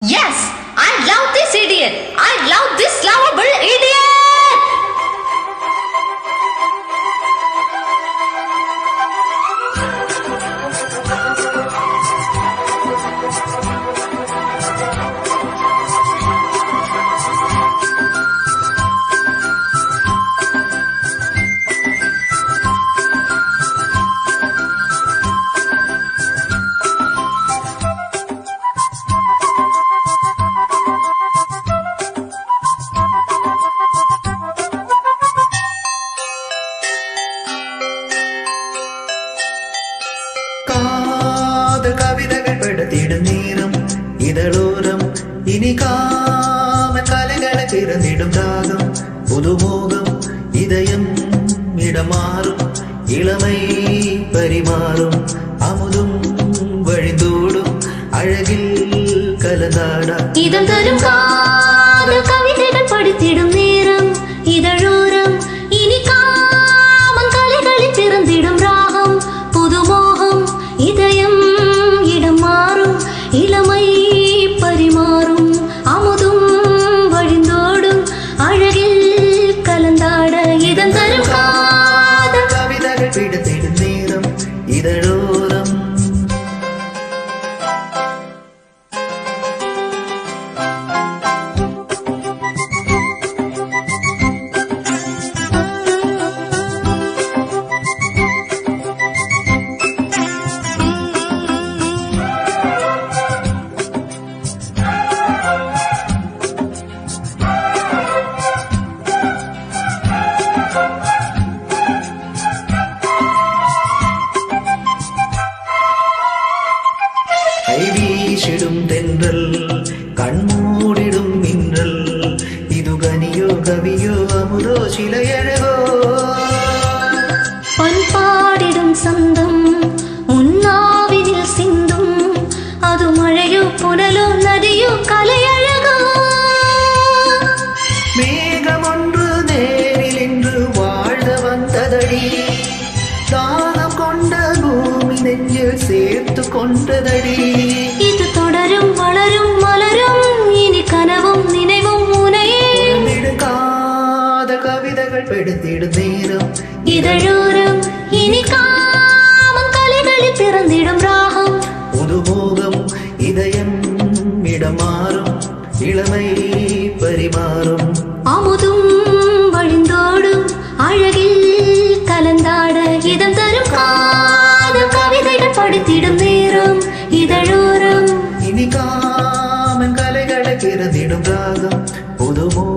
Yes, I love this idiot. I love this lovable idiot. கவிதைகள் படுத்திடும் நேரம் இதழோரம் இனி common கலைகளை பிறந்திடும் ராகம் புதுமோகம் இதயம் இடமாறும் இளமை பரிமாறும் அமுதும் வழிந்தோடும் அழகில் கலந்தாடா இதம் தரும் காதல் கவிதைகள் படித்திடும் நேரம் இதழோரம் இனி காமன் கலைகளில் பிறந்திடும் ராகம் புதுமோகம் இதயம் இடம் மாறும் இளமை பரிமாறும் அமுதும் வழிந்தோடும் அழகில் கலந்தாட இதம் தரும் காதல் கவிதைகள் பிடித்திடும் நேரம் இதழோரம் கைவீசிடும் தென்றல் கண்மூடிடும் மின்னல் இது கனியோ கவியோ அமுதோ சிலையழகோ பண்பாடிடும் சந்தம் உன்னாவினில் சிந்தும் அது மழையோ புனலோ நதியோ கலையழகோ மேகம் ஒன்று நேரில் இன்று வாழ்ந்த வந்ததடி தானம் கொண்ட பூமி நெஞ்சில் சேர்த்து கொண்டதடி இது தொடரும் வளரும் மலரும் இனி கனவும் நினைவும் உனையே காத கவிதைகள் பெடுத்திடும் நேரம் இதழோரம் இனி காமன் கலைகளில் பிறந்திடும் ராகம் புதுமோகம் இதயம் இடமாறும் இளமை பரிமாறும் அமுதும் வழிந்தோடும் அழகில் கலந்தாட இதம் தரும் காதல் கவிதைகள் படித்திடும் நேரம் இதழோரம் இனி காமன் கலைகளை பிறந்திடும் ராகம் புதுமோ